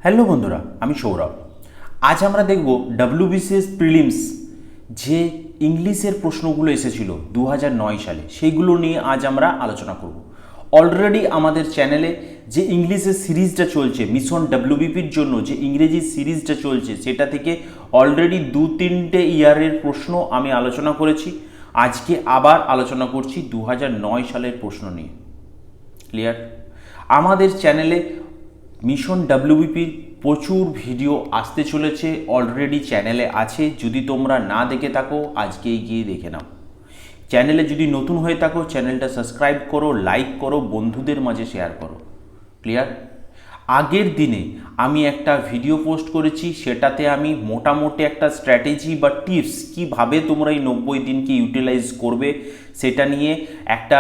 Hello বন্ধুরা, আমি সৌরভ। আজ আমরা দেখব ডব্লিউবিসিএস প্রিলিমস যে ইংলিশের প্রশ্নগুলো এসেছিল 2009 সালে, সেইগুলো নিয়ে আজ আমরা আলোচনা করব। অলরেডি আমাদের চ্যানেলে যে ইংলিশের সিরিজটা চলছে, মিশন ডব্লিউবিপির জন্য যে ইংরেজি সিরিজটা চলছে, সেটা থেকে অলরেডি 2-3টে ইয়ারের প্রশ্ন আমি আলোচনা করেছি। আজকে আবার আলোচনা করছি 2009 সালের প্রশ্ন নিয়ে। ক্লিয়ার? আমাদের চ্যানেলে মিশন ডব্লিউবিপির প্রচুর ভিডিও আসতে চলেছে, অলরেডি চ্যানেলে আছে। যদি তোমরা না দেখে থাকো, আজকেই গিয়ে দেখে নাও। চ্যানেলে যদি নতুন হয়ে থাকো, চ্যানেলটা সাবস্ক্রাইব করো, লাইক করো, বন্ধুদের মাঝে শেয়ার করো। ক্লিয়ার? আগের দিনে আমি একটা ভিডিও পোস্ট করেছি, সেটাতে আমি মোটামুটি একটা স্ট্র্যাটেজি বা টিপস কিভাবে তোমরা এই 90 দিনকে ইউটিলাইজ করবে সেটা নিয়ে একটা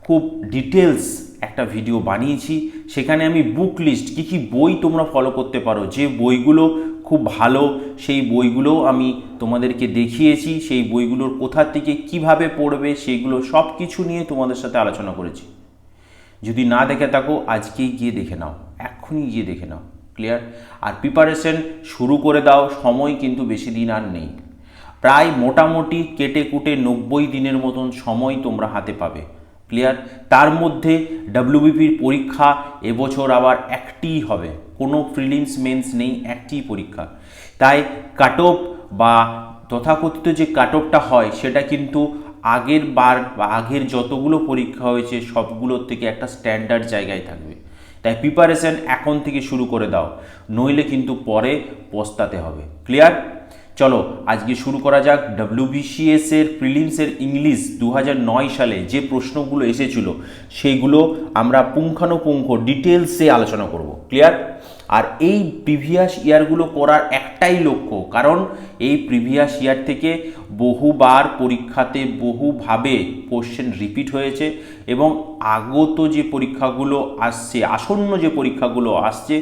খুব ডিটেলস একটা ভিডিও বানিয়েছি। সেখানে আমি বুক লিস্ট কী কী বই তোমরা ফলো করতে পারো, যে বইগুলো খুব ভালো সেই বইগুলো আমি তোমাদেরকে দেখিয়েছি। সেই বইগুলোর কোথা থেকে কিভাবে পড়বে সেগুলো সব কিছু নিয়ে তোমাদের সাথে আলোচনা করেছি। যদি না দেখে থাকো, আজকেই গিয়ে দেখে নাও, এক্ষুনি গিয়ে দেখে নাও। ক্লিয়ার? আর প্রিপারেশন শুরু করে দাও, সময় কিন্তু বেশি দিন আর নেই। প্রায় মোটামুটি কেটে কুটে 90 দিনের মতন সময় তোমরা হাতে পাবে। ক্লিয়ার? তার মধ্যে ডব্লিউবিপির পরীক্ষা এবছর আবার একটিই হবে, কোনো প্রিলিমস মেন্স নেই, একটিই পরীক্ষা। তাই কাট অফ বা তথাকথিত যে কাট অফটা হয় সেটা কিন্তু আগের বার বা আগের যতগুলো পরীক্ষা হয়েছে সবগুলোর থেকে একটা স্ট্যান্ডার্ড জায়গায় থাকবে। তাই প্রিপারেশন এখন থেকে শুরু করে দাও, নইলে কিন্তু পরে পস্তাতে হবে। ক্লিয়ার? চলো আজকে শুরু করা যাক। ডব্লিউবিসিএস এর প্রিলিমসের ইংলিশ 2009 সালে যে প্রশ্নগুলো এসেছিল সেইগুলো আমরা পুঙ্খানুপুঙ্খ ডিটেলসে আলোচনা করব। ক্লিয়ার? আর এই প্রিভিয়াস ইয়ারগুলো করার একটাই লক্ষ্য, কারণ এই প্রিভিয়াস ইয়ার থেকে বহুবার পরীক্ষাতে বহুভাবে কোশ্চেন রিপিট হয়েছে এবং আগত যে পরীক্ষাগুলো আসছে, আসন্ন যে পরীক্ষাগুলো আসছে,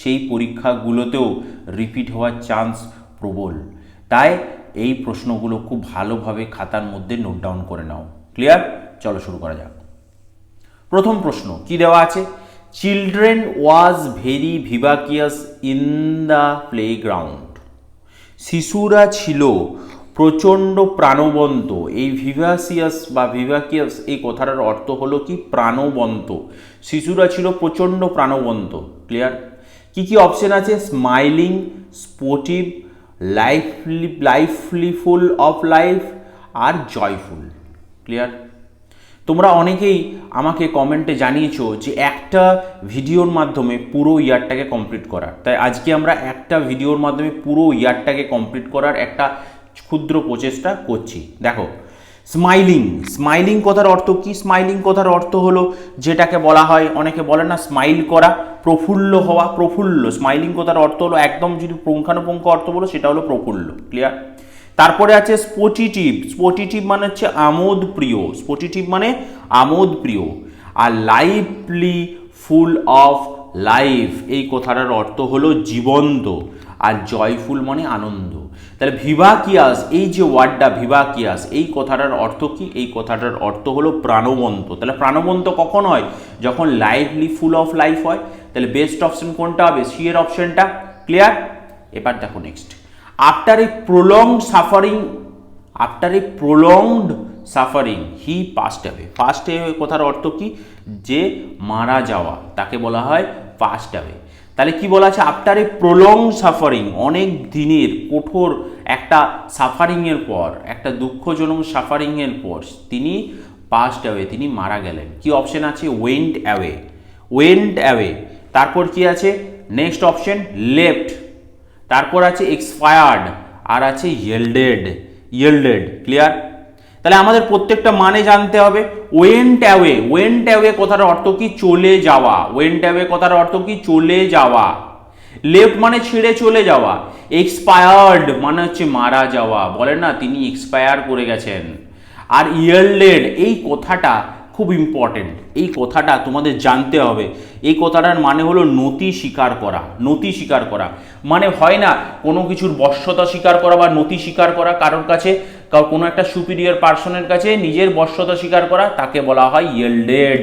সেই পরীক্ষাগুলোতেও রিপিট হওয়ার চান্স প্রবল। তাই এই প্রশ্নগুলো খুব ভালোভাবে খাতার মধ্যে নোট ডাউন করে নাও। ক্লিয়ার? চলো শুরু করা যাক। প্রথম প্রশ্ন কি দেওয়া আছে? Children was very vivacious in the playground. শিশুরা ছিল প্রচণ্ড প্রাণবন্ত। এই ভিভাসিয়াস বা ভিভাকিয়াস এই কথাটার অর্থ হলো কি? প্রাণবন্ত। শিশুরা ছিল প্রচণ্ড প্রাণবন্ত। ক্লিয়ার? কি কি অপশন আছে? স্মাইলিং, স্পোর্টিভ, লাইফলি ফুল অফ লাইফ আর জয়ফুল। ক্লিয়ার? তোমরা অনেকেই আমাকে কমেন্টে জানিয়েছো যে একটা ভিডিওর মাধ্যমে পুরো ইয়ারটাকে কমপ্লিট করার। তাই আজকে আমরা একটা ভিডিওর মাধ্যমে পুরো ইয়ারটাকে কমপ্লিট করার একটা ক্ষুদ্র প্রচেষ্টা করছি। দেখো, স্মাইলিং। স্মাইলিং কথার অর্থ কি? স্মাইলিং কথার অর্থ হলো যেটাকে বলা হয়, অনেকে বলে না স্মাইল করা, প্রফুল্ল হওয়া। প্রফুল্ল, স্মাইলিং কথার অর্থ হলো একদম যদি পুঙ্খানুপুঙ্খ অর্থ বলো সেটা হলো প্রফুল্ল। ক্লিয়ার? তারপরে আছে স্পোর্টিটিভ। স্পোর্টিটিভ মানে হচ্ছে আমোদ প্রিয়। স্পোর্টিটিভ মানে আমোদ প্রিয়। আর লাইভলি ফুল অফ লাইফ এই কথাটার অর্থ হলো জীবন্ত। আর জয়ফুল মানে আনন্দ। তাহলে ভিভাকিয়াস, এই যে ওয়ার্ডটা ভিভাকিয়াস, এই কথাটার অর্থ কি? এই কথাটার অর্থ হলো প্রাণবন্ত। তাহলে প্রাণবন্ত কখন হয়? যখন লাইভলি ফুল অফ লাইফ হয়। তাহলে বেস্ট অপশন কোনটা হবে? সি এর অপশনটা। ক্লিয়ার? এবার দেখো next. After a prolonged suffering he passed away. Passed away কথার অর্থ কি? যে মারা যাওয়া, তাকে বলা হয় পাস্ট অ্যাওয়ে। তাহলে কি বলা আছে? আফটার এ প্রলং সাফারিং, অনেক দিনের কঠোর একটা সাফারিংয়ের পর, একটা দুঃখজনক সাফারিংয়ের পর তিনি পাস্ট অ্যাওয়ে, তিনি মারা গেলেন। কি অপশন আছে? Went away. Went away. তারপর কি আছে? Next option left. তারপর আছে এক্সপায়ার্ড আর আছে ইয়েল্ডেড। ইয়েল্ডেড। ক্লিয়ার? তাহলে আমাদের প্রত্যেকটা মানে জানতে হবে। ওয়েন্ট অ্যাওয়ে, ওয়েন্ট অ্যাওয়ে কথার অর্থ কি? চলে যাওয়া। ওয়েন্ট অ্যাওয়ে কথার অর্থ কি? চলে যাওয়া। লেফট মানে ছেড়ে চলে যাওয়া। এক্সপায়ার্ড মানে হচ্ছে মারা যাওয়া, বলে না তিনি এক্সপায়ার করে গেছেন। আর ইয়েল্ডেড এই কথাটা খুব ইম্পর্টেন্ট, এই কথাটা তোমাদের জানতে হবে। এই কথাটার মানে হলো নতি স্বীকার করা। নতি স্বীকার করা মানে হয় না কোনো কিছুর বশ্যতা স্বীকার করা বা নতি স্বীকার করা, কারোর কাছে, কোনো একটা সুপিরিয়র পার্সনের কাছে নিজের বশ্যতা স্বীকার করা, তাকে বলা হয় ইয়েল্ডেড।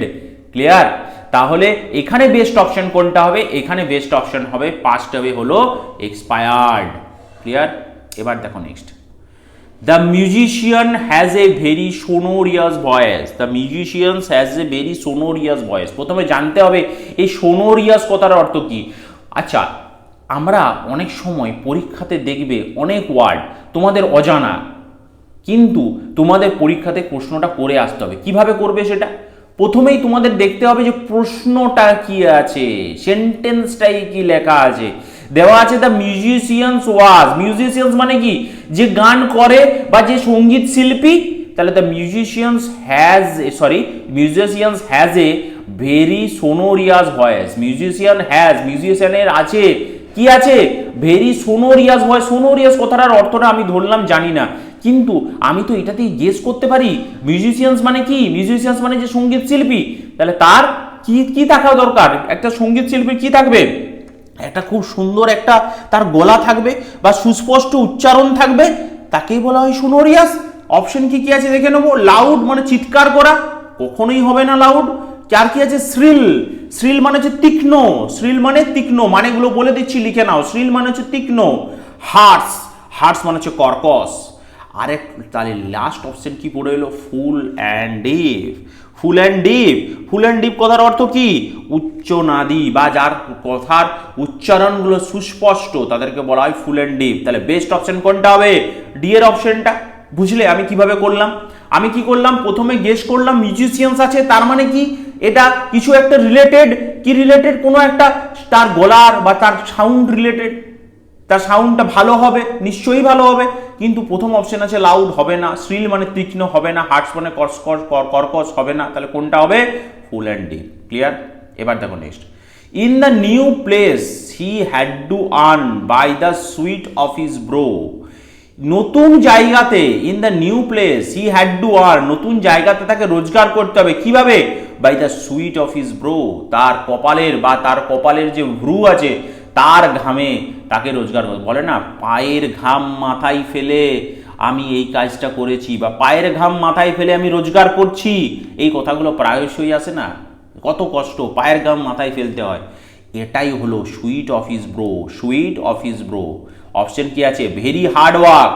ক্লিয়ার? তাহলে এখানে বেস্ট অপশন কোনটা হবে? এখানে বেস্ট অপশন হবে পাস্ট হবে হলো এক্সপায়ার্ড। ক্লিয়ার? এবার দেখো next, the musician has a very sonorous voice. The musician has a very sonorous voice. প্রথমে জানতে হবে এই সোনোরিয়াস কথার অর্থ কি। আচ্ছা, আমরা অনেক সময় পরীক্ষাতে দেখবে অনেক ওয়ার্ড তোমাদের অজানা, কিন্তু তোমাদের পরীক্ষাতে প্রশ্নটা করে আসতে হবে। কিভাবে করবে সেটা? প্রথমেই তোমাদের দেখতে হবে যে প্রশ্নটা কি আছে, সেন্টেন্সটাই কি লেখা আছে। দেওয়া আছে দ্য মিউজিশিয়ানস ওয়াজ। মিউজিশিয়ানস মানে কি? যে গান করে বা যে সঙ্গীত শিল্পী। তাহলে the musicians has a very sonorous voice. মিউজিশিয়ানের আছে কি আছে? Very sonorous voice. সোনোরিয়াস কথাটার অর্থটা আমি ধরলাম জানি না, কিন্তু আমি তো এটাতেই গেস করতে পারি মিউজিশিয়ানস মানে কি। মিউজিশিয়ানস মানে যে সঙ্গীত শিল্পী, তাহলে তার কি কি থাকা দরকার? একটা সঙ্গীত শিল্পীর কি থাকবে? একটা খুব সুন্দর একটা তার গলা থাকবে বা সুস্পষ্ট উচ্চারণ থাকবে, তাকেই বলা হয় সোনোরিয়াস। অপশন কি কি আছে দেখে নেবো। লাউড মানে চিৎকার করা, কখনোই হবে না লাউড। আর কি আছে? শ্রিল। শ্রিল মানে হচ্ছে তীক্ষ্ণ। শ্রিল মানে তীক্ষ্ণ, মানেগুলো বলে দিচ্ছি, লিখে নাও। শ্রিল মানে হচ্ছে তীক্ষ্ণ। হার্স। হার্স মানে হচ্ছে কর্কশ। আরেক, তাহলে লাস্ট অপশন কি পড়ে এলো? ফুল and deep. Full and deep. Full and deep কথার অর্থ কি? উচ্চ নাদী বা যার কথার উচ্চারণগুলো সুস্পষ্ট তাদেরকে বলা হয় ফুল অ্যান্ড ডিপ। তাহলে বেস্ট অপশন কোনটা হবে? ডি এর অপশনটা। বুঝলে আমি কিভাবে করলাম? আমি কি করলাম? প্রথমে গেস করলাম মিউজিশিয়ানস আছে, তার মানে কি এটা কিছু একটা রিলেটেড। কি রিলেটেড? কোনো একটা তার গলার বা তার সাউন্ড রিলেটেড। তার সাউন্ডটা ভালো হবে, নিশ্চয়ই ভালো হবে। কিন্তু প্রথম অপশন আছে লাউড, হবে না। শ্রিল মানে তীক্ষ্ণ, হবে না। হার্টস মানে কর্কশ, হবে না। তাহলে কোনটা হবে? Full and deep. ক্লিয়ার? এবার দেখো next, in the new place he had to earn by the sweat of his brow. নতুন জায়গাতে, in the new place he had to earn, নতুন জায়গাতে তাকে রোজগার করতে হবে। কিভাবে? By the sweat of his brow, তার কপালের বা তার কপালের যে ভ্রু আছে তার ঘামে তাকে রোজগার করতে। বলে না, পায়ের ঘাম মাথায় ফেলে আমি এই কাজটা করেছি, বা পায়ের ঘাম মাথায় ফেলে আমি রোজগার করছি। এই কথাগুলো প্রায়শই আসে না, কত কষ্ট, পায়ের ঘাম মাথায় ফেলতে হয়। এটাই হলো sweat of his brow. Sweat of his brow. Option কি আছে? Very hard work,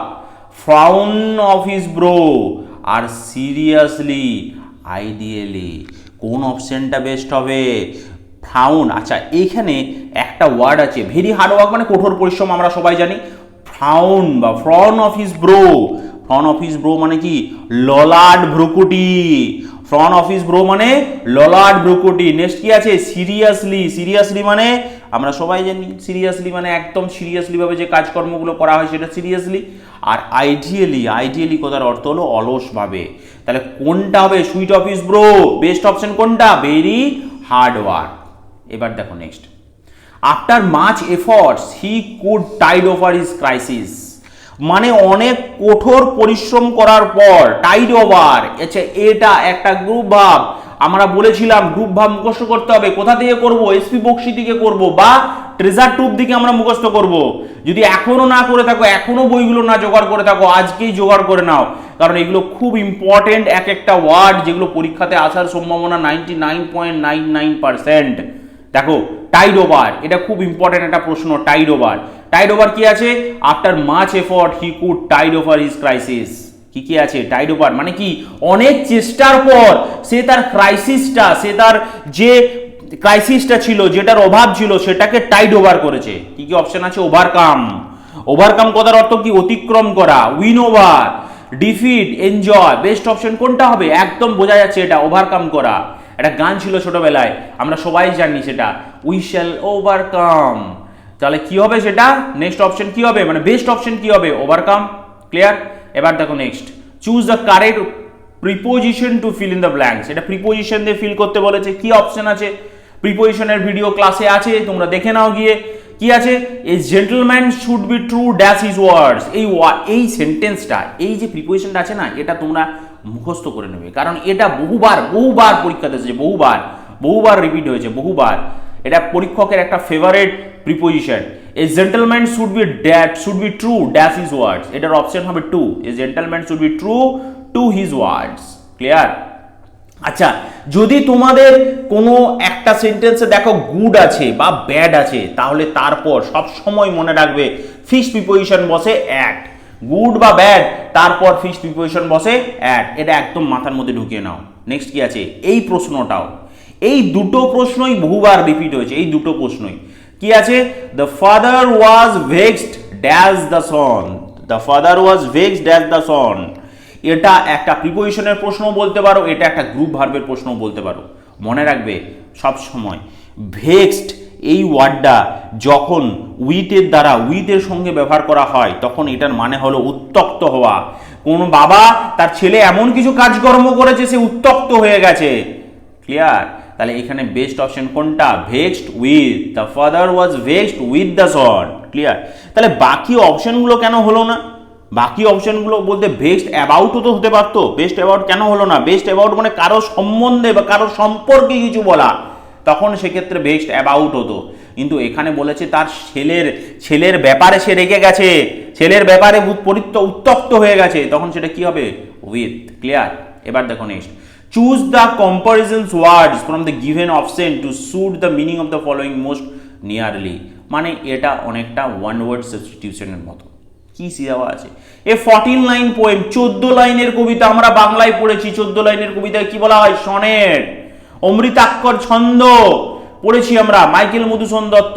frown of his brow, আর সিরিয়াসলি, আইডিয়ালি। কোন অপশনটা বেস্ট হবে? ফ্রাউন। আচ্ছা, এইখানে একটা ওয়ার্ড আছে, ভেরি হার্ড ওয়ার্ক মানে কঠোর পরিশ্রম, আমরা সবাই জানি। ফ্রাউন বা frown of his brow. Frown of his brow মানে কি? ললাট ভ্রুকুটি। ফ্রন অফ হিজ ব্রো মানে ললাট ভ্রুকুটি। নেক্সট কি আছে? সিরিয়াসলি। সিরিয়াসলি মানে আমরা সবাই জানি, সিরিয়াসলি মানে একদম সিরিয়াসলি ভাবে যে কাজকর্মগুলো করা হয় সেটা সিরিয়াসলি। আর আইডিয়ালি, আইডিয়ালি কথার অর্থ হলো অলস ভাবে। তাহলে কোনটা হবে? Sweet of his brow. Best option কোনটা? Very hard work. এবার দেখো next, after much efforts he could tide over his crisis. মানে অনেক কঠোর পরিশ্রম করার পর টাইড ওভার। আচ্ছা, এটা একটা গ্রুপ ভাব। আমরা বলেছিলাম গ্রুপ ভাব মুখস্থ করতে হবে। কোথা থেকে করব? এসপি বক্সি থেকে করব, বা ট্রেজার টুপ দিকে আমরা মুখস্থ করব। যদি এখনো না করে থাকো, এখনো বইগুলো না জোগাড় করে থাকো, আজকেই জোগাড় করে নাও, কারণ এগুলো খুব ইম্পর্টেন্ট। এক একটা ওয়ার্ড যেগুলো পরীক্ষাতে আসার সম্ভাবনা 99.99%। দেখো, টাইড ওভার, এটা খুব ইম্পর্টেন্ট একটা প্রশ্ন। Tide over. টাইড ওভার কি আছে? After much effort he could tide over his crisis. কি কি আছে? টাইড ওভার মানে কি? অনেক চেষ্টার পর সে তার ক্রাইসিসটা, সে তার যে ক্রাইসিসটা ছিল, যেটার অভাব ছিল, সেটাকে টাইড ওভার করেছে। কি কি অপশন আছে? ওভারকাম। ওভারকাম কথার অর্থ কি? অতিক্রম করা। Win over, defeat, enjoy. Best option কোনটা হবে? একদম বোঝা যাচ্ছে এটা, ওভারকাম করা। একটা গান ছিল ছোটবেলায়, আমরা সবাই জানি সেটা, উই শ্যাল ওভারকাম। তাহলে কি হবে সেটা? নেক্সট অপশন কি হবে? মানে বেস্ট অপশন কি হবে? ওভারকাম। ক্লিয়ার? এবার দেখো next, choose the correct preposition two fill in the blanks. এটা প্রিপোজিশন দিয়ে ফিল করতে বলেছে। কি অপশন আছে? প্রিপোজিশনের ভিডিও ক্লাসে আছে, তোমরা দেখে নাও গিয়ে। কি আছে? এ gentleman should be true dash his ওয়ার্ডস। এই সেন্টেন্সটা, এই যে প্রিপোজিশনটা আছে না, এটা তোমরা মুখস্থ করে নেবে, কারণ এটা বহুবার বহুবার পরীক্ষাতে এসেছে, বহুবার রিপিট হয়েছে, বহুবার। এটা পরীক্ষকের একটা favourite preposition. A gentleman should be true dash his words. এটার অপশন হবে to. A gentleman should be true to his words. Clear? আচ্ছা, যদি তোমাদের কোনো একটা সেন্টেন্সে দেখো গুড আছে বা ব্যাড আছে, তাহলে তারপর সব সময় মনে রাখবে ফিক্সড প্রিপোজিশন বসে অ্যাট, গুড বা ব্যাড তারপর ফিক্সড প্রিপোজিশন বসে অ্যাট, এটা একদম মাথার মধ্যে ঢুকিয়ে নাও। নেক্সট কি আছে, এই প্রশ্নটাও, এই দুটো প্রশ্নই বহুবার রিপিট হয়েছে, এই দুটো প্রশ্নই কি আছে, the father was vexed dash the son, the father was vexed dash the son, এটা একটা প্রিপোজিশনের প্রশ্ন বলতে পারো, এটা একটা গ্রুপ ভার্বের প্রশ্ন বলতে পারো। মনে রাখবে সব সময় ভেক্সড এই ওয়ার্ডটা যখন উইথের দ্বারা উইথের সঙ্গে ব্যবহার করা হয় তখন এটার মানে হলো উত্তক্ত হওয়া। কোন বাবা তার ছেলে এমন কিছু কাজকর্ম করেছে সে উত্তক্ত হয়ে গেছে, ক্লিয়ার? তাহলে এখানে বেস্ট অপশন কোনটা, vexed with, the father was vexed with the son, clear? তাহলে বাকি অপশনগুলো কেন হলো না? বাকি অপশনগুলো বলতে বেস্ট অ্যাবাউটও তো হতে পারতো, বেস্ট অ্যাবাউট কেন হলো না? বেস্ট অ্যাবাউট মানে কারো সম্বন্ধে বা কারো সম্পর্কে কিছু বলা, তখন সেক্ষেত্রে বেস্ট অ্যাবাউট হতো। কিন্তু এখানে বলেছে তার ছেলের ব্যাপারে সে রেগে গেছে, ছেলের ব্যাপারে উত্তপ্ত হয়ে গেছে, তখন সেটা কি হবে, উইথ, ক্লিয়ার? এবার দেখো next, choose the comparisons words from the given option to suit the meaning of the following most nearly, মানে এটা অনেকটা ওয়ান ওয়ার্ড সাবস্টিটিউশনের মতো। কি দেওয়া আছে, এ 14 লাইন পোয়েম, 14 লাইনের কবিতা আমরা বাংলায় পড়েছি, 14 লাইনের কবিতায় কি বলা হয়, সনেট, অমৃতাক্ষর ছন্দ পড়েছি আমরা, মাইকেল মধুসূদন দত্ত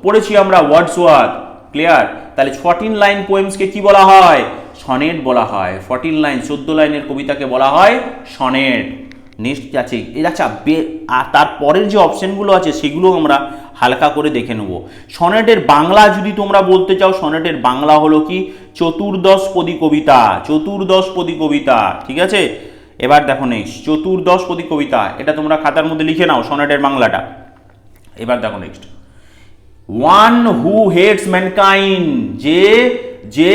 পড়েছি আমরা, ওয়ার্ডসওয়ার্থ, ক্লিয়ার? তাহলে 14 লাইন পোয়েমসকে কি বলা হয়, সনেট বলা হয়। 14 লাইন 14 লাইনের কবিতাকে বলা হয় সনেট। নেক্সট আছে আচ্ছা, আর তারপরের যে অপশনগুলো আছে সেগুলো আমরা হালকা করে দেখে নেব। সনেটের বাংলা যদি তোমরা বলতে চাও, সনেটের বাংলা হলো কি, চতুর্দশপদী কবিতা, চতুর্দশপদী কবিতা, ঠিক আছে? এবার দেখো নেক্সট, চতুর্দশপদী কবিতা, এটা তোমরা খাতার মধ্যে লিখে নাও সনেটের বাংলাটা। এবার দেখো next, one who hates mankind, যে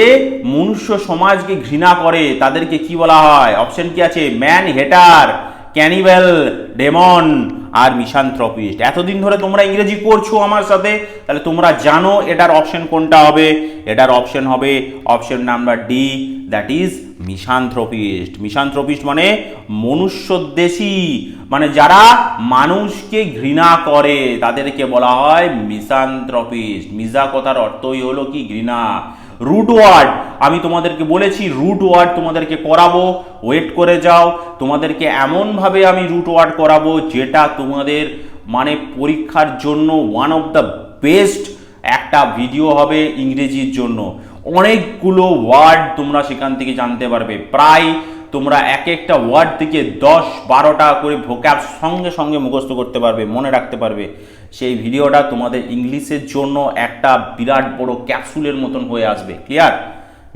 মনুষ্য সমাজকে ঘৃণা করে তাদেরকে কি বলা হয়? অপশন কি আছে, ম্যান হেটার, ক্যানিবেল, ডেমন আর মিসানথ্রপিস্ট। এতদিন ধরে তোমরা ইংরেজি করছো আমার সাথে, তাহলে তোমরা জানো এটার অপশন কোনটা হবে, এটার অপশন হবে option number D, that is মিসানথ্রপিস্ট। মিসানথ্রপিস্ট মানে মনুষ্যদ্বেষী, মানে যারা মানুষকে ঘৃণা করে তাদেরকে বলা হয় মিসানথ্রপিস্ট। মিজা কথার অর্থই হলো কি, ঘৃণা। রুট ওয়ার্ড আমি তোমাদেরকে বলেছি, রুট ওয়ার্ড তোমাদেরকে করাবো, ওয়েট করে যাও, তোমাদেরকে এমনভাবে আমি রুট ওয়ার্ড করাবো যেটা তোমাদের মানে পরীক্ষার জন্য ওয়ান অফ দ্য বেস্ট একটা ভিডিও হবে ইংরেজির জন্য। অনেকগুলো ওয়ার্ড তোমরা সেখান থেকে জানতে পারবে, প্রায় তোমরা এক একটা ওয়ার্ড থেকে 10-12টা করে ভোক্যাব সঙ্গে সঙ্গে মুখস্থ করতে পারবে, মনে রাখতে পারবে। সেই ভিডিওটা তোমাদের ইংলিশের জন্য একটা বিরাট বড় ক্যাপসুলের মতন হয়ে আসবে, ক্লিয়ার?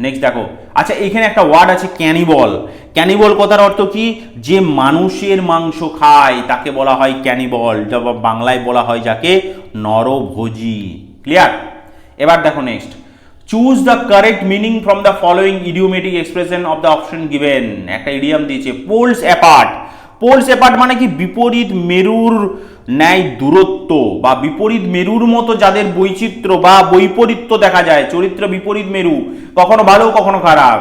নেক্সট দেখো, আচ্ছা এখানে একটা ওয়ার্ড আছে ক্যানিবল। ক্যানিবল কথার অর্থ কি, যে মানুষের মাংস খায় তাকে বলা হয় ক্যানিবল, যা বাংলায় বলা হয় যাকে নরভোজী, ক্লিয়ার? এবার দেখো next, choose the correct meaning from the following idiomatic expression of the option given. একটা ইডিয়াম দিয়েছে, পোলস অ্যাপার্ট। পোলস অ্যাপার্ট মানে কি, বিপরীত মেরুর ন্যায় দূরত্ব, বা বিপরীত মেরুর মতো যাদের বৈচিত্র্য বা বৈপরীত্য দেখা যায়, চরিত্র বিপরীত মেরু, কখনো ভালো কখনো খারাপ,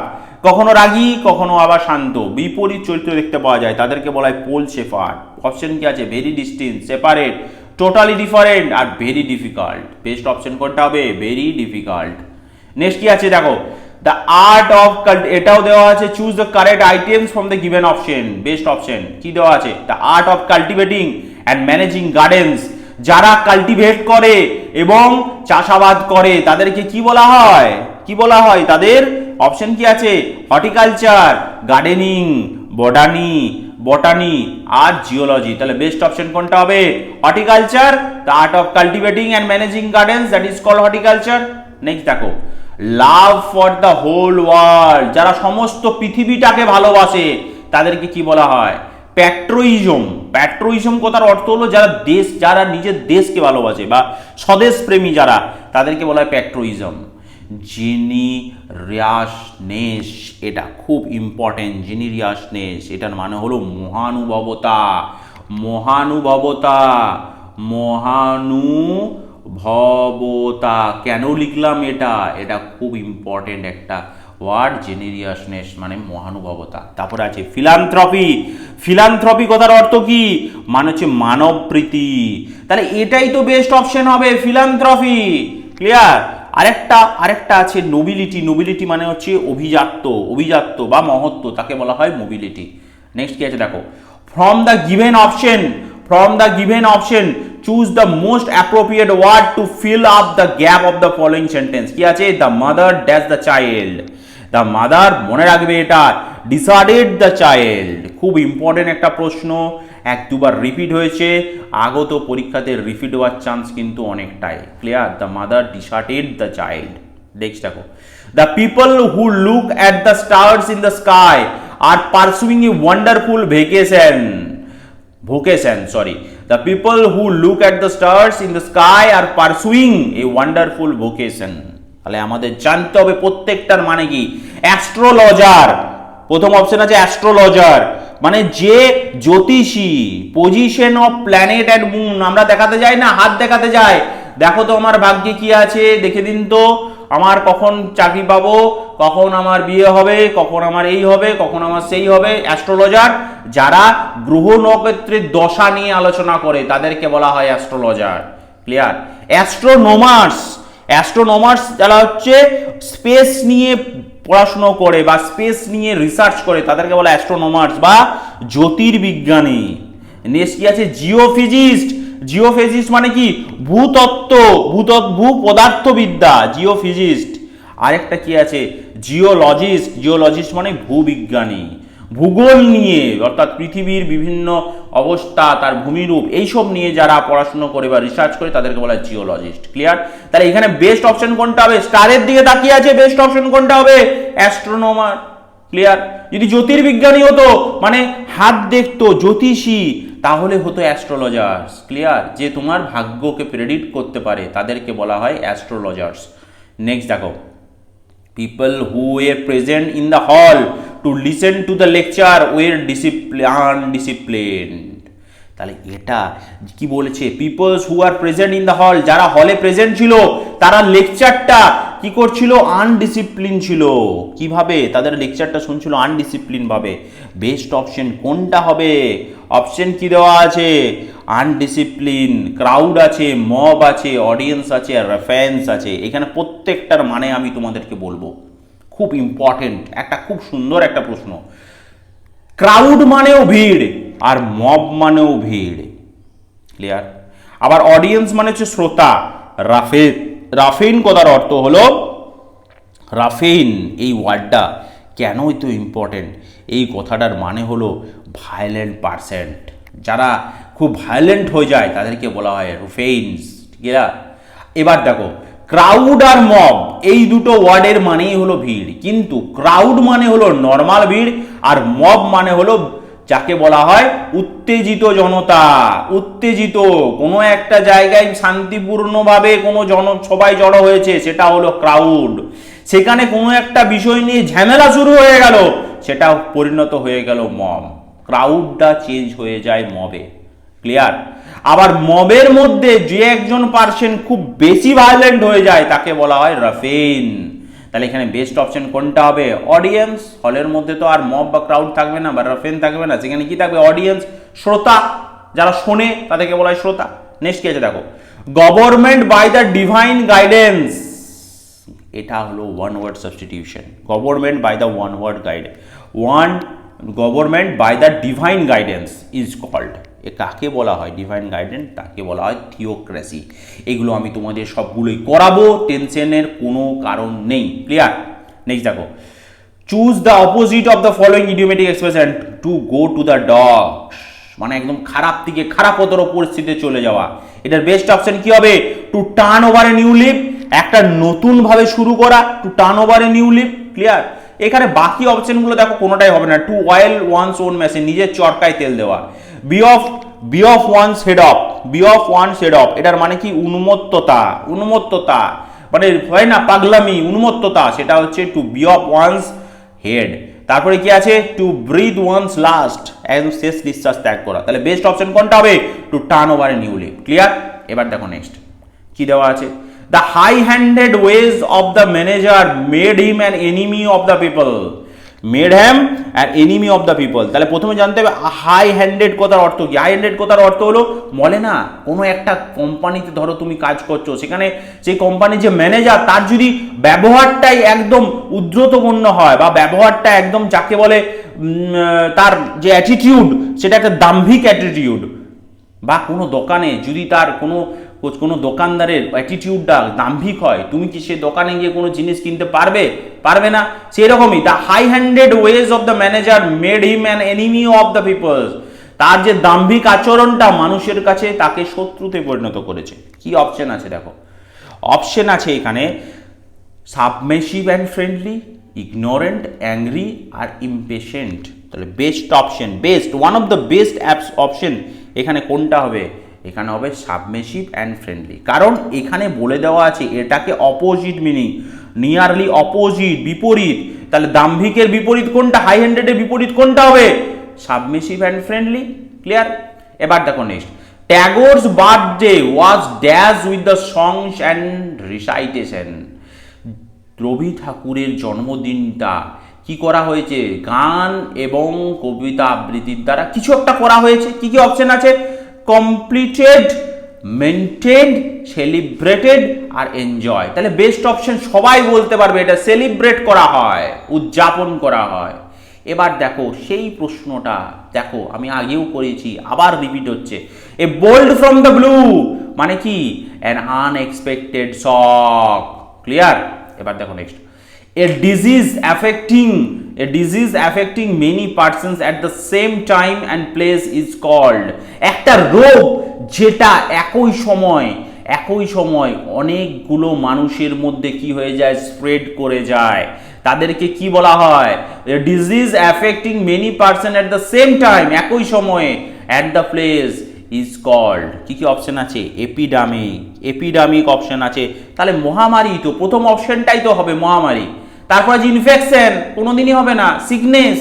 কখনো রাগী কখনো আবার শান্ত, বিপরীত চরিত্র দেখতে পাওয়া যায়, তাদেরকে বলা হয় পোলস অ্যাপার্ট। অপশন কি আছে, very distinct, separate, totally different are very difficult. Best option কোনটা হবে, ভেরি ডিফিকাল্ট। নেক্সট কি আছে দেখো, দ্য আর্ট অফ, এটাও দেওয়া আছে, choose the correct items from the given option. Best option কি দেওয়া আছে, the art of cultivating and managing gardens. যারা কাল্টিভেট করে এবং চাষাবাদ করে তাদেরকে কি বলা হয়, কি বলা হয় তাদের? অপশন কি আছে, হর্টিকালচার, গার্ডেনিং, বটানি আর জিওলজি। তাহলে বেস্ট অপশন কোনটা হবে, horticulture, the art of cultivating and managing gardens, that is called horticulture. Next দেখো, love for the whole world, যারা সমস্ত পৃথিবীটাকে ভালোবাসে তাদেরকে কি বলা হয়, প্যাট্রোইজম। প্যাট্রোইজম কথার অর্থ হলো যারা নিজের দেশকে ভালোবাসে বা স্বদেশ প্রেমী যারা, তাদেরকে বলা হয় প্যাট্রোইজম। জেনিরিয়াসনেস, এটা খুব ইম্পর্টেন্ট, জেনিরিয়াসনেস এটার মানে হলো মহানুভবতা। মহানুভবতা কেন লিখলাম, এটা খুব ইম্পর্টেন্ট একটা ওয়ার্ড জেনেরিয়াসনেস মানে মহানুভবতা। তারপরে আছে ফিলান্থ্রপি। ফিলান্থ্রপি কথার অর্থ কি? মানে হচ্ছে মানব প্রীতি। তাহলে এটাই তো বেস্ট অপশন হবে, ফিলান্থ্রপি। ক্লিয়ার? আরেকটা আছে নোবিলিটি। নোবিলিটি মানে হচ্ছে অভিজাত্য বা মহত্ব, তাকে বলা হয় মোবিলিটি। নেক্সট কি আছে দেখো, from the given option choose the most appropriate word to fill up the gap of the following sentence. কি আছে? The mother dash the child. The mother, মনে রাখবে এটা, ডিসার্টেড দ্য চাইল্ড। খুব ইম্পর্টেন্ট একটা প্রশ্ন, এক দুবার রিপিট হয়েছে, আগত পরীক্ষাতে রিপিট হওয়ার চান্স কিন্তু অনেকটাই। Clear? The mother deserted the child. Next দেখো, the people who look at the stars in the sky are pursuing a wonderful vocation. The people who look at the stars in the sky are pursuing a wonderful vocation. তাহলে আমাদের জানতে হবে প্রত্যেকটার মানে কি। Astrologer, প্রথম option আছে astrologer, মানে যে জ্যোতিষী। Position of planet and moon আমরা দেখাতে যাই না, হাত দেখাতে যায়, দেখো তো আমার ভাগ্যে কি আছে, দেখে দিন তো আমার কখন চাকরি পাবো, কখন আমার বিয়ে হবে, কখন আমার এই হবে, কখন আমার সেই হবে। অ্যাস্ট্রোলজার যারা গ্রহ নক্ষত্রের দশা নিয়ে আলোচনা করে তাদেরকে বলা হয় অ্যাস্ট্রোলজার। ক্লিয়ার? অ্যাস্ট্রোনমার্স যারা হচ্ছে স্পেস নিয়ে পড়াশুনো করে বা স্পেস নিয়ে রিসার্চ করে তাদেরকে বলা অ্যাস্ট্রোনমার্স বা জ্যোতির্বিজ্ঞানী। নেক্সট কি আছে? জিওফিজিস্ট মানে কি? ভূ পদার্থবিদ্যা, জিওফিজিস্ট। আরেকটা কি আছে? জিওলজিস্ট মানে ভূবিজ্ঞানী। ভূগোল নিয়ে অর্থাৎ পৃথিবীর বিভিন্ন অবস্থা, তার ভূমিরূপ, এইসব নিয়ে যারা পড়াশোনা করে বা রিসার্চ করে তাদেরকে বলা হয় জিওলজিস্ট। ক্লিয়ার? তাহলে এখানে বেস্ট অপশন কোনটা হবে? স্টারের দিকে তাকিয়ে আছে, বেস্ট অপশন কোনটা হবে? অ্যাস্ট্রোনমার। ক্লিয়ার? যদি জ্যোতির্বিজ্ঞানী হতো মানে হাত দেখতো, জ্যোতিষী, তাহলে হতো অ্যাস্ট্রোলজার্স। ক্লিয়ার? যে তোমার ভাগ্যকে প্রেডিক্ট করতে পারে তাদেরকে বলা হয় অ্যাস্ট্রোলজার্স। নেক্সট দেখো, people who were present in the hall to listen to the lecture were undisciplined. তাহলে এটা কি বলেছে? Peoples who are present in the hall, যারা হলে প্রেজেন্ট ছিল তারা লেকচারটা কি করছিল? আনডিসিপ্লিন ছিল। কিভাবে তাদের লেকচারটা শুনছিল? আনডিসিপ্লিন ভাবে। বেস্ট অপশন কোনটা হবে? অপশন কি দেওয়া আছে? আনডিসিপ্লিন, ক্রাউড আছে, মব আছে, অডিয়েন্স আছে, রেফারেন্স আছে। এখানে প্রত্যেকটার মানে আমি তোমাদেরকে বলবো, খুব ইম্পর্টেন্ট, একটা খুব সুন্দর একটা প্রশ্ন। ক্রাউড মানেও ভিড় আর মব মানেও ভিড়। ক্লিয়ার? আবার অডিয়েন্স মানে হচ্ছে শ্রোতা। রাফেইন কথার অর্থ হলো, রাফেইন এই ওয়ার্ডটা কেন তো ইম্পর্টেন্ট? এই কথাটার মানে হলো ভায়োলেন্ট পারসন, যারা খুব ভায়োলেন্ট হয়ে যায় তাদেরকে বলা হয় রুফেইনস। ঠিক আছে? এবার দেখো, ক্রাউড আর মব এই দুটো ওয়ার্ডের মানেই হলো ভিড়, কিন্তু ক্রাউড মানে হলো নর্মাল ভিড় আর মব মানে হলো যাকে বলা হয় উত্তেজিত জনতা। উত্তেজিত কোনো একটা জায়গায় শান্তিপূর্ণভাবে কোনো সবাই জড়ো হয়েছে, সেটা হলো ক্রাউড। সেখানে কোনো একটা বিষয় নিয়ে ঝামেলা শুরু হয়ে গেল, সেটা পরিণত হয়ে গেল মব। ক্রাউডটা চেঞ্জ হয়ে যায় মবে। ক্লিয়ার? আবার মবের মধ্যে যে একজন পার্সন খুব বেশি ভায়োলেন্ট হয়ে যায় তাকে বলা হয় রাফেইন। তাহলে এখানে বেস্ট অপশন কোনটা হবে? অডিয়েন্স। হলের মধ্যে তো আর মব বা ক্রাউড থাকবে না বা রাফেইন থাকবে না, সেখানে কি থাকবে? অডিয়েন্স, শ্রোতা, যারা শোনে তাদেরকে বলা হয় শ্রোতা। নেক্সট কি আছে দেখো, government by the divine guidance. এটা হলো one word substitution. Government by the government by the divine guidance is called. এ কাকে বলা হয়? ডিভাইন গাইডেন্স, তাকে বলা হয় থিওক্রেসি। এগুলো আমি তোমাদের সবগুলোই করাবো, টেনশনের কোনো কারণ নেই। ক্লিয়ার? নেক্সট দেখো, choose the opposite of the following idiomatic expression to go to the dogs, মানে একদম খারাপ থেকে খারাপতর পরিস্থিতিতে চলে যাওয়া। এটার বেস্ট অপশন কি হবে? To turn over a new leaf, একটা নতুন ভাবে শুরু করা, to turn over a new leaf. Clear? এখানে বাকি অপশনগুলো দেখো কোনোটাই হবে না। To oil one's own machine, নিজের চরকায় তেল দেওয়া। Be off one's head off, এটার মানে কি? উন্মত্ততা, মানে হয় না পাগলামি, উন্মত্ততা, সেটা হচ্ছে to be off one's head. তারপরে কি আছে? টু ব্রিথ ওয়ান্স লাস্ট, একদম শেষ নিঃশ্বাস ত্যাগ করা। তাহলে বেস্ট অপশন কোনটা হবে? To turn over a new leaf. Clear? এবার দেখো নেক্সট কি দেওয়া আছে, the high handed ways of the manager made him an enemy of the people, made him an enemy of the people. তাহলে প্রথমে জানতে হবে হাই হ্যান্ডেড কথার অর্থ কি। হাই হ্যান্ডেড কথার অর্থ হলো, বলে না কোনো একটা কোম্পানিতে ধরো তুমি কাজ করছো, সেখানে সেই কোম্পানির যে ম্যানেজার তার যদি ব্যবহারটাই একদম উদ্ধতপূর্ণ হয়, বা ব্যবহারটা একদম যাকে বলে তার যে অ্যাটিটিউড সেটা একটা দাম্ভিক অ্যাটিটিউড, বা কোনো দোকানে যদি তার কোনো দোকানদারের অ্যাটিটিউডটা দাম্ভিক হয়, তুমি কি সে দোকানে গিয়ে কোনো জিনিস কিনতে পারবে না। সেই রকমই the high handed ways of the manager made him an enemy of the peoples, তার যে দাম্ভিক আচরণটা মানুষের কাছে তাকে শত্রুতে পরিণত করেছে। কি অপশন আছে দেখো, অপশন আছে এখানে submissive and friendly, ignorant, angry আর ইমপেশেন্ট। তাহলে best option, best one of the best option এখানে কোনটা হবে? এখানে হবে সাবমেসিভ অ্যান্ড ফ্রেন্ডলি। কারণ এখানে বলে দেওয়া আছে এটাকে অপোজিট মিনিং, নিয়ারলি অপোজিট, বিপরীত। তাহলে দাম্ভিকের বিপরীত কোনটা, হাই হ্যান্ডেডের বিপরীত কোনটা হবে? Submissive and friendly. ক্লিয়ার? এবার দেখো next, Tagore's birthday was dash with the songs and recitation. Rabi ঠাকুরের জন্মদিনটা কি করা হয়েছে? গান এবং কবিতা আবৃত্তির দ্বারা কিছু একটা করা হয়েছে। কি কি অপশন আছে? কমপ্লিটেড, মেনটেন্ড, সেলিব্রেটেড আর এনজয়। তাহলে বেস্ট অপশন সবাই বলতে পারবে এটা সেলিব্রেট করা হয়, উদযাপন করা হয়। এবার দেখো সেই প্রশ্নটা, দেখো আমি আগেও করেছি, আবার রিপিট হচ্ছে। এ বোল্ড ফ্রম দ্য ব্লু মানে কি? An unexpected shock. ক্লিয়ার? এবার দেখো next, a disease affecting many persons at the same time and place is called, একটা রোগ যেটা একই সময় অনেকগুলো মানুষের মধ্যে কি হয়ে যায়? স্প্রেড করে যায়, তাদেরকে কি বলা হয়? a disease affecting many persons at the same time, একই সময়ে, at the place is called, কি কি অপশন আছে? এপিডামিক অপশন আছে। তাহলে মহামারী তো প্রথম অপশনটাই তো হবে মহামারী। তারপরে যে ইনফেকশন কোনোদিনই হবে না, সিকনেস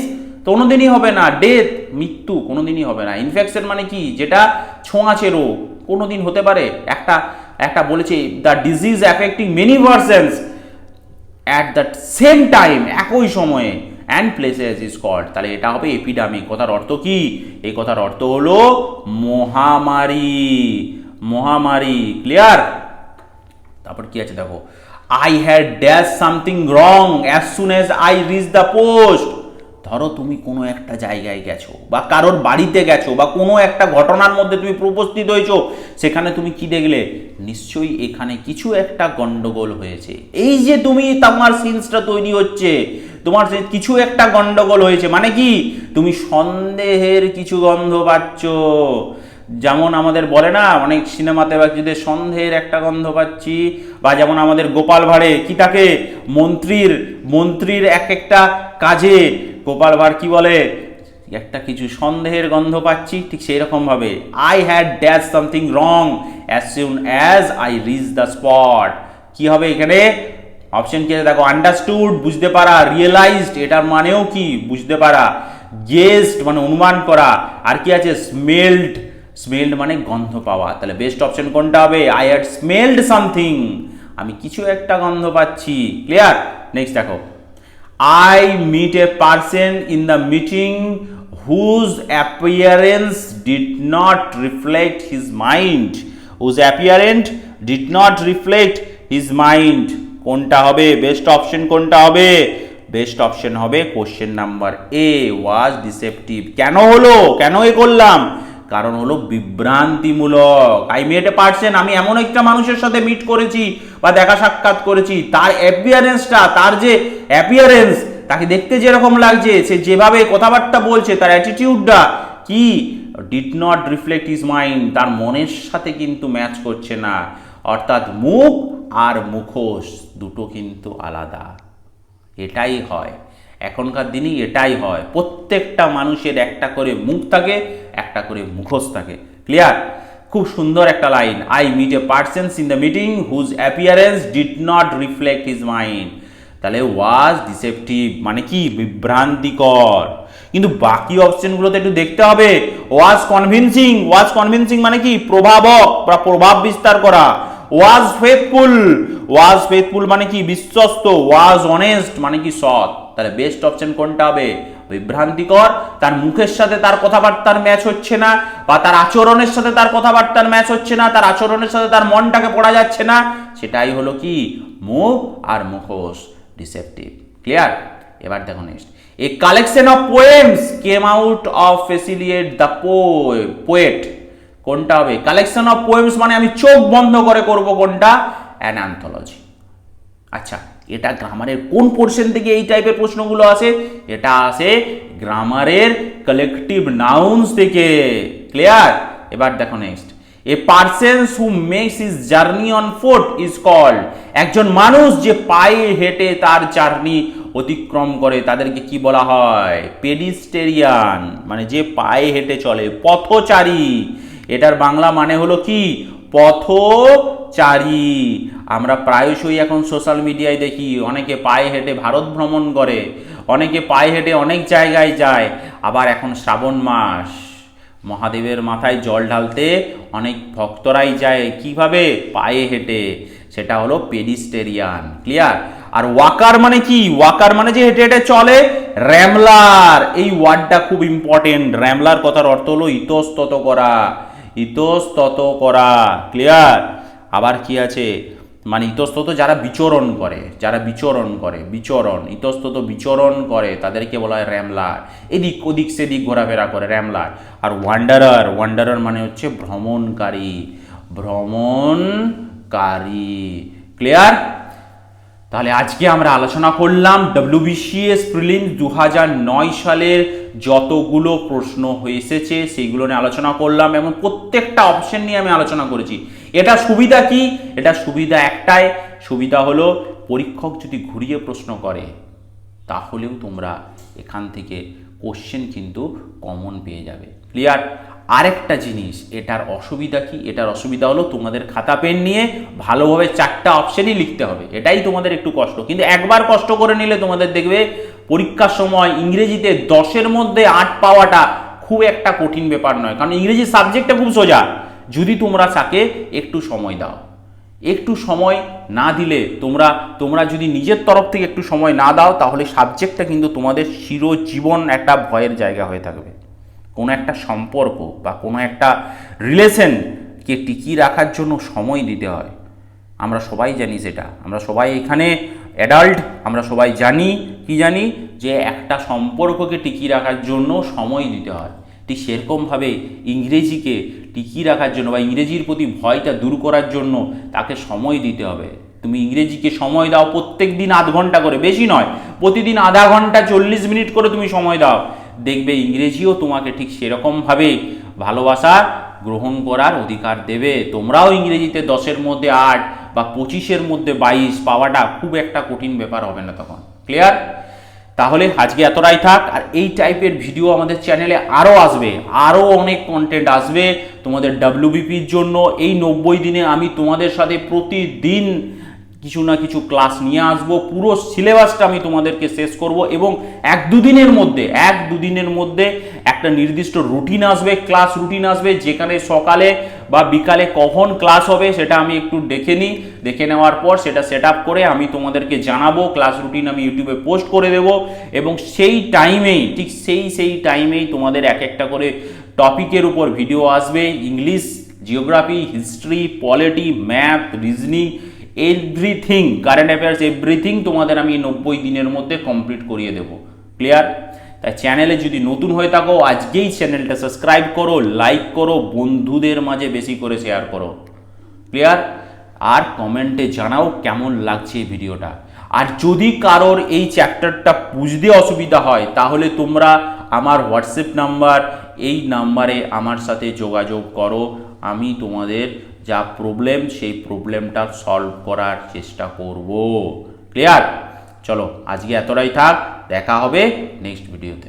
কোনোদিনই হবে না, ডেথ মৃত্যু কোনোদিনই হবে না। ইনফেকশন মানে কি? যেটা ছোঁয়াচে রোগ, কোনোদিন হতে পারে। একটা বলেছে the disease affecting many persons at the same time, একই সময়ে, অ্যান্ড প্লেসেস ইজ কল্ড। তাহলে এটা হবে এপিডামিক। কথার অর্থ কি? এই কথার অর্থ হলো মহামারী। ক্লিয়ার? তারপর কি আছে দেখো, I had dashed something wrong as soon as I reached the post. ধরো তুমি কোনো একটা জায়গায় গেছো, বা কারোর বাড়িতে গেছো, বা কোনো একটা ঘটনার মধ্যে তুমি উপস্থিত হয়েছো, সেখানে তুমি কি দেখলে? নিশ্চয়ই এখানে কিছু একটা গন্ডগোল হয়েছে। এই যে তোমার সিনসটা তৈরি হচ্ছে, তোমার কিছু একটা গন্ডগোল হয়েছে মানে কি? তুমি সন্দেহের কিছু গন্ধ পাচ্ছ। যেমন আমাদের বলে না অনেক সিনেমাতে বা যদি সন্দেহের একটা গন্ধ পাচ্ছি, বা যেমন আমাদের গোপাল ভাঁড়ে কি তাকে মন্ত্রীর একটা কাজে গোপাল ভাঁড় কি বলে? একটা কিছু সন্দেহের গন্ধ পাচ্ছি। ঠিক সেই রকম ভাবে I had dash something wrong as soon as I reach the spot. কি হবে এখানে? অপশন কি আছে দেখো, আন্ডারস্টুড বুঝতে পারা, রিয়েলাইজড এটার মানেও কি? বুঝতে পারা, গেসড মানে অনুমান করা, আর কি আছে? স্মেলড মানে গন্ধ পাওয়া। তাহলে বেস্ট অপশন কোনটা হবে? আই হ্যাড স্মেলড সামথিং, আমি কিছু একটা গন্ধ পাচ্ছি। ক্লিয়ার? নেক্সট দেখো, I meet a person in the meeting whose appearance did not reflect his mind. কোনটা হবে? বেস্ট অপশন কোনটা হবে? বেস্ট অপশন হবে question number A, was deceptive. কেন হলো? কেন এ করলাম? কারণ হলো বিভ্রান্তিমূলক। আই মেট এ পারসন, আমি এমন একটা মানুষের সাথে মিট করেছি বা দেখা সাক্ষাৎ করেছি, তার অ্যাপিয়ারেন্সটা, তার যে অ্যাপিয়ারেন্স, তাকে দেখতে যেরকম লাগছে, সে যেভাবে কথাবার্তা বলছে, তার অ্যাটিটিউডটা কি? Did not reflect his mind, তার মনের সাথে কিন্তু ম্যাচ করছে না। অর্থাৎ মুখ আর মুখোশ দুটো কিন্তু আলাদা। এটাই হয় এখনকার দিনে, এটাই হয়। প্রত্যেকটা মানুষের একটা করে মুখ থাকে, একটা করে মুখোশ থাকে। ক্লিয়ার? খুব সুন্দর একটা line, I meet a person in the meeting whose appearance did not reflect his mind. তাহলে ওয়াজ ডিসেপটিভ মানে কি? বিভ্রান্তিকর। কিন্তু বাকি অপশনগুলোতে একটু দেখতে হবে। ওয়াজ কনভিনসিং মানে কি? প্রভাবক বা প্রভাব বিস্তার করা। ওয়াজ ফেথফুল, ওয়াজ ফেথফুল মানে কি বিশ্বস্ত, ওয়াজ অনেস্ট মানে কি সৎ। তাহলে বেস্ট অপশন কোনটা হবে? বিভ্রান্তিকর, তার মুখের সাথে তার কথাবার্তার ম্যাচ হচ্ছে না, বা তার আচরণের সাথে তার কথাবার্তার ম্যাচ হচ্ছে না, তার আচরণের সাথে তার মনটাকে পড়া যাচ্ছে না, সেটাই হলো কি মুখ আর মুখোশ, ডিসেপটিভ। ক্লিয়ার? এবার দেখো next, a collection of poems came out of felicitate the poet, কোনটা হবে? কালেকশন অফ পোয়েমস মানে আমি চোখ বন্ধ করে করব কোনটা? An anthology. আচ্ছা, এটা গ্রামারের কোন পোর্শন থেকে এই টাইপের প্রশ্নগুলো আসে? এটা আসে গ্রামারের কালেকটিভ নাউন্স থেকে। ক্লিয়ার? এবার দেখো next, a person who makes his journey on foot is called, একজন মানুষ যে পায়ে হেঁটে তার জার্নি অতিক্রম করে তাদেরকে কি বলা হয়? পেডিস্টেরিয়ান, মানে যে পায়ে হেঁটে চলে, পথচারী। এটার বাংলা মানে হলো কি? পথচারী। আমরা প্রায়শই এখন সোশ্যাল মিডিয়ায় দেখি অনেকে পায়ে হেঁটে ভারত ভ্রমণ করে, অনেকে পায়ে হেঁটে অনেক জায়গায় যায়। আবার এখন শ্রাবণ মাস, মহাদেবের মাথায় জল ঢালতে অনেক ভক্তরাই যায় কিভাবে? পায়ে হেঁটে। সেটা হলো পেডিস্টেরিয়ান। ক্লিয়ার? আর ওয়াকার মানে কি? ওয়াকার মানে যে হেঁটে হেঁটে চলে। র্যামলার, এই ওয়ার্ডটা খুব ইম্পর্টেন্ট। র্যামলার কথার অর্থ হলো ইতস্তত করা, ইতস্তত করা। ক্লিয়ার? আবার কি আছে? মানে ইতস্তত যারা বিচরণ করে, যারা বিচরণ করে, বিচরণ, ইতস্তত বিচরণ করে তাদেরকে বলা হয় র্যামলার। এদিক ওদিক সেদিক ঘোরাফেরা করে, র্যামলার। আর ওয়ান্ডারার, ওয়ান্ডারার মানে হচ্ছে ভ্রমণকারী, ভ্রমণকারী। ক্লিয়ার? তাহলে আজকে আমরা আলোচনা করলাম WBCS প্রিলিমস 2009 সালের যতগুলো প্রশ্ন এসেছে সেইগুলো নিয়ে আলোচনা করলাম, এবং প্রত্যেকটা অপশন নিয়ে আমি আলোচনা করেছি। এটা সুবিধা কি? এটা সুবিধা একটাই, সুবিধা হলো পরীক্ষক যদি ঘুরিয়ে প্রশ্ন করে তাহলেও তোমরা এখান থেকে কোশ্চেন কিন্তু কমন পেয়ে যাবে। ক্লিয়ার? আরেকটা জিনিস, এটার অসুবিধা কি? এটার অসুবিধা হলো তোমাদের খাতা পেন নিয়ে ভালোভাবে 4টা অপশনই লিখতে হবে, এটাই তোমাদের একটু কষ্ট। কিন্তু একবার কষ্ট করে নিলে তোমাদের দেখবে পরীক্ষার সময় ইংরেজিতে 10-এর মধ্যে 8 পাওয়াটা খুব একটা কঠিন ব্যাপার নয়, কারণ ইংরেজি সাবজেক্টটা খুব সোজা, যদি তোমরা তাকে একটু সময় দাও। একটু সময় না দিলে তোমরা যদি নিজের তরফ থেকে একটু সময় না দাও তাহলে সাবজেক্টটা কিন্তু তোমাদের চিরজীবন একটা ভয়ের জায়গা হয়ে থাকবে। কোনো একটা সম্পর্ক বা কোনো একটা রিলেশনকে টিকিয়ে রাখার জন্য সময় দিতে হয়। আমরা সবাই জানি সেটা, আমরা সবাই এখানে অ্যাডাল্ট, আমরা সবাই জানি, কি জানি, যে একটা সম্পর্ককে টিকিয়ে রাখার জন্য সময় দিতে হয়। ঠিক সেরকমভাবে ইংরেজিকে টিকিয়ে রাখার জন্য বা ইংরেজির প্রতি ভয়টা দূর করার জন্য তাকে সময় দিতে হবে। তুমি ইংরেজিকে সময় দাও, প্রত্যেক দিন আধ ঘন্টা করে, বেশি নয়, প্রতিদিন আধা ঘন্টা 40 মিনিট করে তুমি সময় দাও, দেখবে ইংরেজিও তোমাকে ঠিক সেরকমভাবে ভালোবাসা গ্রহণ করার অধিকার দেবে। তোমরাও ইংরেজিতে 10-এর মধ্যে 8 বা 25-এর মধ্যে 22 পাওয়াটা খুব একটা কঠিন ব্যাপার হবে না তখন। ক্লিয়ার? তাহলে আজকে এতটাই থাক। আর এই টাইপের ভিডিও আমাদের চ্যানেলে আরও আসবে, আরও অনেক কন্টেন্ট আসবে তোমাদের WBPর জন্য। এই 90 দিনে আমি তোমাদের সাথে প্রতিদিন কিছু না কিছু ক্লাস নিয়ে আসবো, পুরো সিলেবাসটা আমি তোমাদেরকে শেষ করব, এবং 1-2 দিনের মধ্যে একটা নির্দিষ্ট রুটিন আসবে, ক্লাস রুটিন আসবে, যেখানে সকালে বা বিকালে কখন ক্লাস হবে সেটা আমি একটু দেখে নেওয়ার পর সেটা সেট আপ করে আমি তোমাদেরকে জানাবো। ক্লাস রুটিন আমি ইউটিউবে পোস্ট করে দেব, এবং সেই টাইমেই, ঠিক সেই টাইমেই তোমাদের এক একটা করে টপিকের উপর ভিডিও আসবে। English, geography, history, polity, math, reasoning, everything, current affairs, everything তোমাদের আমি 90 দিনের মধ্যে কমপ্লিট করিয়ে দেব। ক্লিয়ার? তাই চ্যানেলে যদি নতুন হয়ে থাকো আজকেই চ্যানেলটা সাবস্ক্রাইব করো, লাইক করো, বন্ধুদের মাঝে বেশি করে শেয়ার করো। ক্লিয়ার? আর কমেন্টে জানাও কেমন লাগছে এই ভিডিওটা। আর যদি কারোর এই চ্যাপ্টারটা বুঝতে অসুবিধা হয় তাহলে তোমরা আমার হোয়াটসঅ্যাপ নাম্বার, এই নাম্বারে আমার সাথে যোগাযোগ করো, আমি তোমাদের যা প্রবলেম সেই প্রবলেমটা সলভ করার চেষ্টা করব। ক্লিয়ার? চলো আজকে এতটাই থাক, দেখা হবে নেক্সট ভিডিওতে।